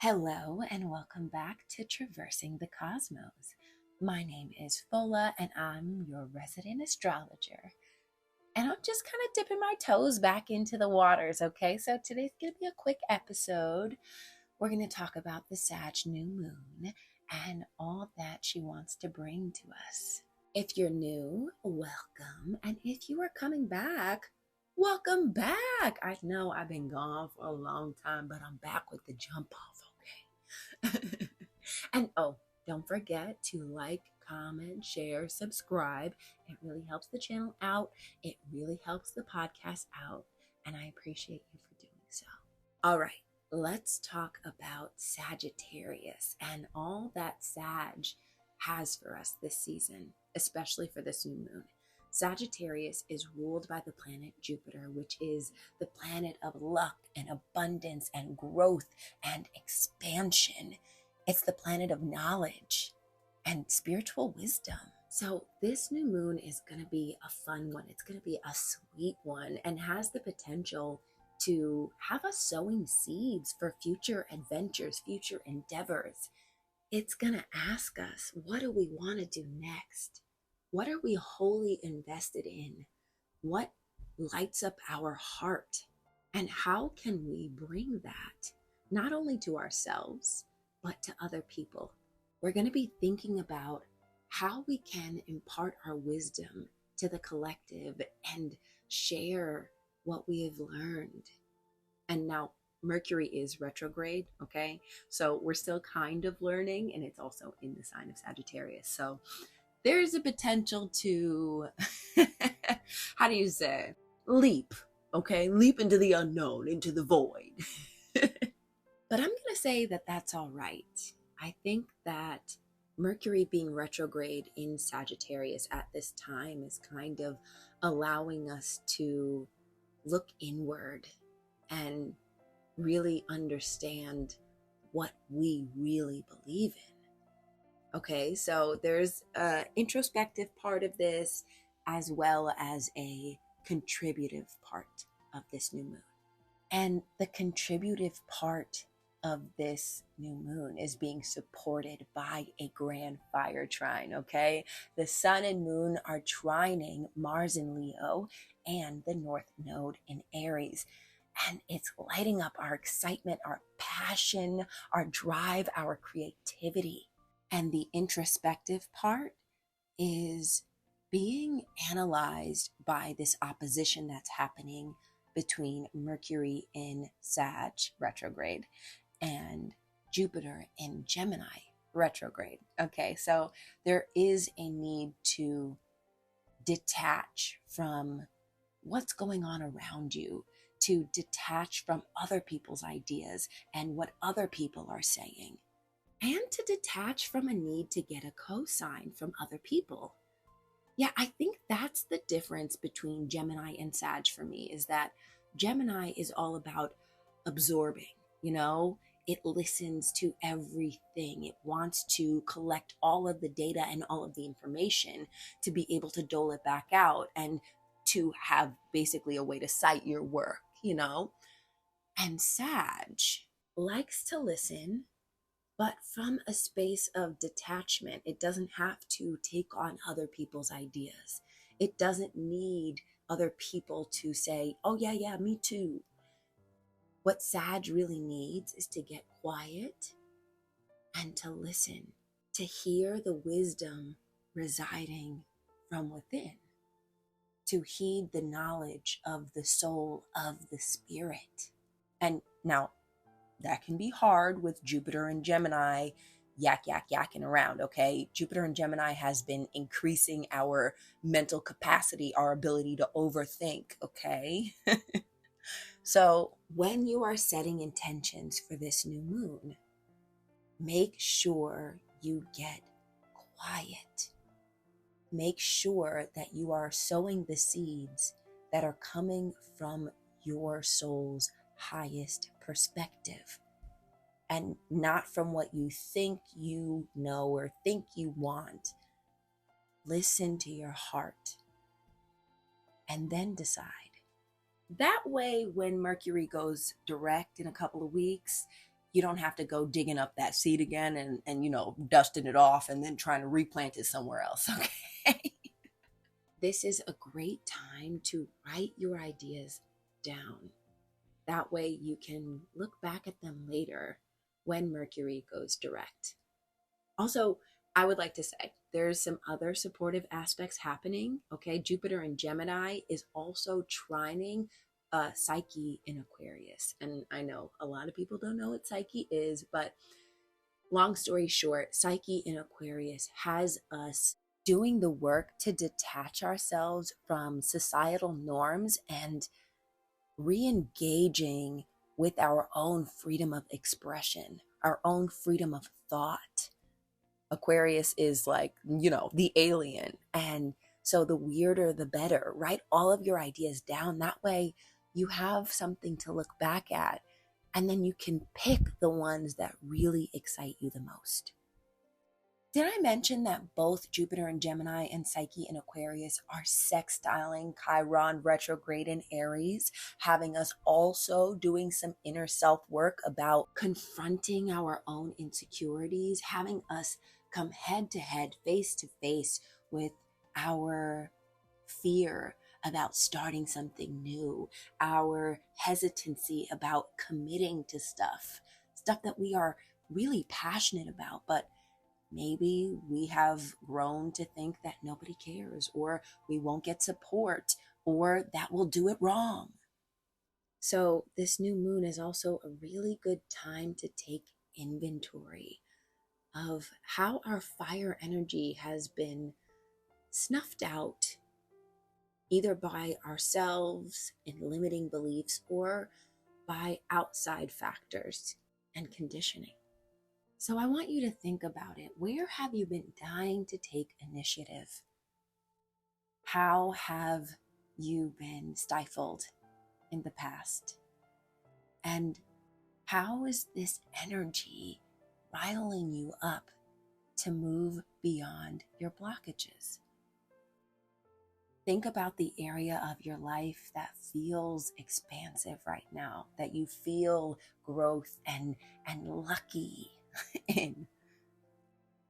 Hello and welcome back to Traversing the Cosmos. My name is Fola and I'm your resident astrologer. And I'm just kind of dipping my toes back into the waters, okay? So today's going to be a quick episode. We're going to talk about the Sag new moon and all that she wants to bring to us. If you're new, welcome. And if you are coming back, welcome back. I know I've been gone for a long time, but I'm back with the jump off, okay? And don't forget to like, comment, share, subscribe. It really helps the channel out. It really helps the podcast out. And I appreciate you for doing so. All right, let's talk about Sagittarius and all that Sag has for us this season, especially for this new moon. Sagittarius is ruled by the planet Jupiter, which is the planet of luck and abundance and growth and expansion. It's the planet of knowledge and spiritual wisdom. So this new moon is going to be a fun one. It's going to be a sweet one and has the potential to have us sowing seeds for future adventures, future endeavors. It's going to ask us, what do we want to do next? What are we wholly invested in? What lights up our heart? And how can we bring that not only to ourselves, but to other people? We're going to be thinking about how we can impart our wisdom to the collective and share what we have learned. And now Mercury is retrograde, okay? So we're still kind of learning, and it's also in the sign of Sagittarius. So there's a potential to, how do you say, leap, okay? Leap into the unknown, into the void. But I'm going to say that that's all right. I think that Mercury being retrograde in Sagittarius at this time is kind of allowing us to look inward and really understand what we really believe in. Okay, so there's an introspective part of this as well as a contributive part of this new moon. And the contributive part of this new moon is being supported by a grand fire trine, okay? The sun and moon are trining Mars in Leo and the North Node in Aries. And it's lighting up our excitement, our passion, our drive, our creativity. And the introspective part is being analyzed by this opposition that's happening between Mercury in Sag retrograde and Jupiter in Gemini retrograde. Okay, so there is a need to detach from what's going on around you, to detach from other people's ideas and what other people are saying, and to detach from a need to get a cosign from other people. Yeah, I think that's the difference between Gemini and Sag for me, is that Gemini is all about absorbing, it listens to everything. It wants to collect all of the data and all of the information to be able to dole it back out and to have basically a way to cite your work, And Sag likes to listen, but from a space of detachment. It doesn't have to take on other people's ideas. It doesn't need other people to say, oh, yeah, me too. What Sag really needs is to get quiet and to listen, to hear the wisdom residing from within, to heed the knowledge of the soul of the spirit. And now, that can be hard with Jupiter and Gemini yakking around, okay? Jupiter and Gemini has been increasing our mental capacity, our ability to overthink, okay? So when you are setting intentions for this new moon, make sure you get quiet. Make sure that you are sowing the seeds that are coming from your soul's highest perspective, and not from what you think you know or think you want. Listen to your heart and then decide. That way, when Mercury goes direct in a couple of weeks, you don't have to go digging up that seed again and dusting it off and then trying to replant it somewhere else. Okay. This is a great time to write your ideas down. That way you can look back at them later when Mercury goes direct. Also, I would like to say there's some other supportive aspects happening. Okay, Jupiter in Gemini is also trining Psyche in Aquarius. And I know a lot of people don't know what Psyche is, but long story short, Psyche in Aquarius has us doing the work to detach ourselves from societal norms and re-engaging with our own freedom of expression, our own freedom of thought. Aquarius is like, the alien. And so the weirder, the better. Write all of your ideas down. That way you have something to look back at. And then you can pick the ones that really excite you the most. Did I mention that both Jupiter in Gemini and Psyche in Aquarius are sextiling Chiron retrograde in Aries, having us also doing some inner self work about confronting our own insecurities, having us come head to head, face to face with our fear about starting something new, our hesitancy about committing to stuff that we are really passionate about, but maybe we have grown to think that nobody cares, or we won't get support, or that we'll do it wrong. So this new moon is also a really good time to take inventory of how our fire energy has been snuffed out, either by ourselves in limiting beliefs or by outside factors and conditioning. So I want you to think about it. Where have you been dying to take initiative? How have you been stifled in the past? And how is this energy riling you up to move beyond your blockages? Think about the area of your life that feels expansive right now, that you feel growth and lucky in,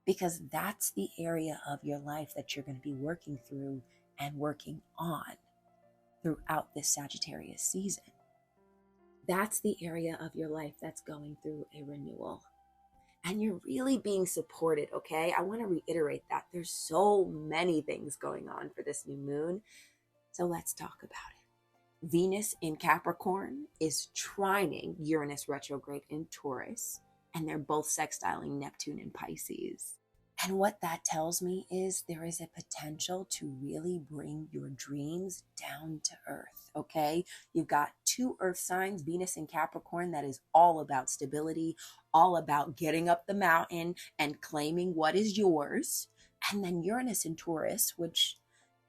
because that's the area of your life that you're going to be working through and working on throughout this Sagittarius season. That's the area of your life that's going through a renewal. And you're really being supported, okay? I want to reiterate that. There's so many things going on for this new moon. So let's talk about it. Venus in Capricorn is trining Uranus retrograde in Taurus, and they're both sextiling Neptune in Pisces. And what that tells me is there is a potential to really bring your dreams down to earth, okay? You've got two earth signs, Venus in Capricorn, that is all about stability, all about getting up the mountain and claiming what is yours. And then Uranus in Taurus, which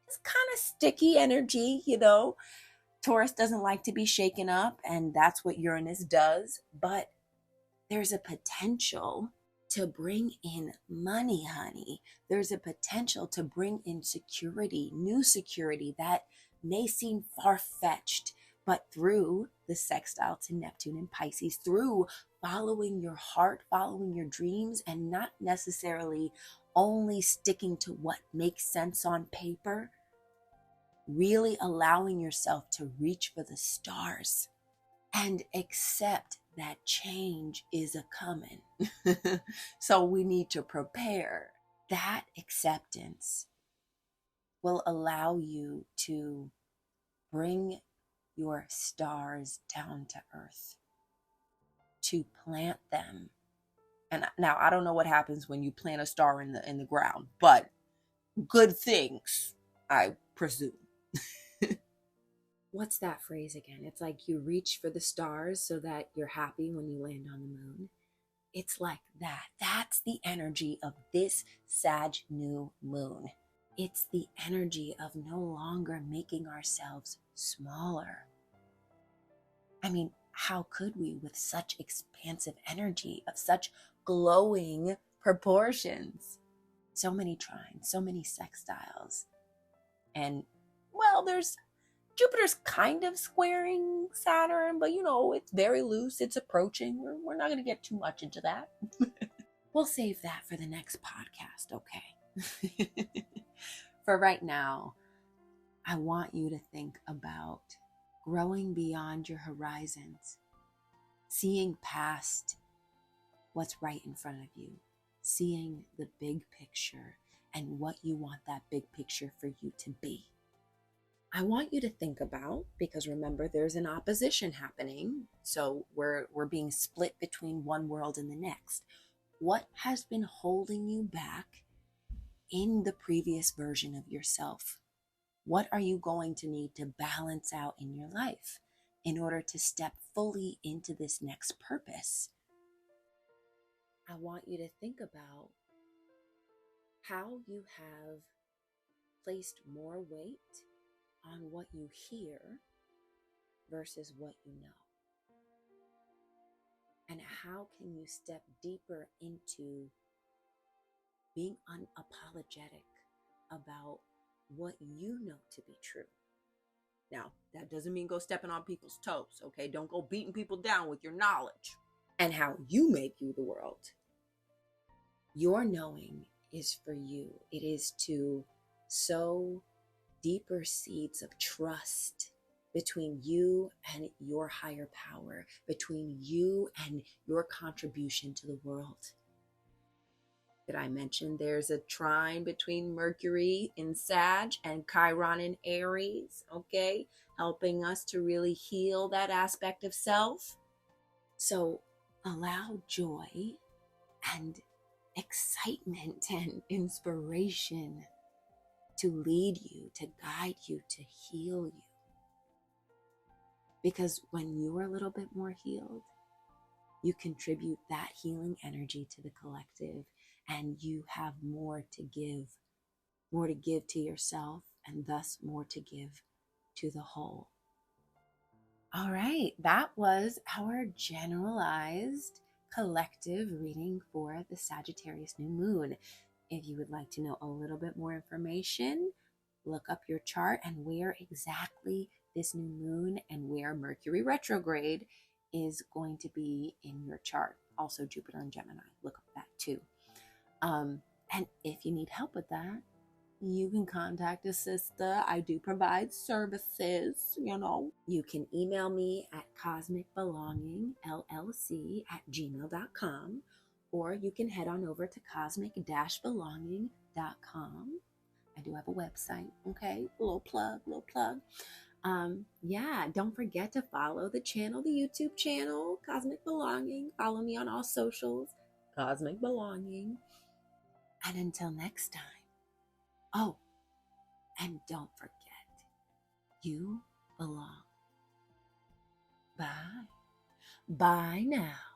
is kind of sticky energy, Taurus doesn't like to be shaken up, and that's what Uranus does. But there's a potential to bring in money, honey. There's a potential to bring in security, new security that may seem far-fetched, but through the sextile to Neptune and Pisces, through following your heart, following your dreams, and not necessarily only sticking to what makes sense on paper, really allowing yourself to reach for the stars and accept that change is a coming. So we need to prepare. That acceptance will allow you to bring your stars down to earth, to plant them. And now I don't know what happens when you plant a star in the ground, but good things, I presume. What's that phrase again? It's like you reach for the stars so that you're happy when you land on the moon. It's like that. That's the energy of this Sag new moon. It's the energy of no longer making ourselves smaller. I mean, how could we with such expansive energy, of such glowing proportions? So many trines, so many sextiles. And, well, there's Jupiter's kind of squaring Saturn, but it's very loose. It's approaching. We're not going to get too much into that. We'll save that for the next podcast, okay? For right now, I want you to think about growing beyond your horizons, seeing past what's right in front of you, seeing the big picture and what you want that big picture for you to be. I want you to think about, because remember, there's an opposition happening. So we're being split between one world and the next. What has been holding you back in the previous version of yourself? What are you going to need to balance out in your life in order to step fully into this next purpose? I want you to think about how you have placed more weight on what you hear versus what you know. And how can you step deeper into being unapologetic about what you know to be true? Now, that doesn't mean go stepping on people's toes, okay? Don't go beating people down with your knowledge and how you make you the world. Your knowing is for you. It is to sow deeper seeds of trust between you and your higher power, between you and your contribution to the world. Did I mention there's a trine between Mercury in Sag and Chiron in Aries, okay? Helping us to really heal that aspect of self. So allow joy and excitement and inspiration to lead you, to guide you, to heal you. Because when you're a little bit more healed, you contribute that healing energy to the collective, and you have more to give to yourself, and thus more to give to the whole. All right, that was our generalized collective reading for the Sagittarius new moon. If you would like to know a little bit more information, look up your chart and where exactly this new moon and where Mercury retrograde is going to be in your chart. Also Jupiter and Gemini, look up that too. And if you need help with that, you can contact a sister. I do provide services, You can email me at cosmicbelongingllc@gmail.com, or you can head on over to cosmic-belonging.com. I do have a website, okay? Little plug. Don't forget to follow the channel, the YouTube channel, Cosmic Belonging. Follow me on all socials, Cosmic Belonging. And until next time. Oh, and don't forget, you belong. Bye. Bye now.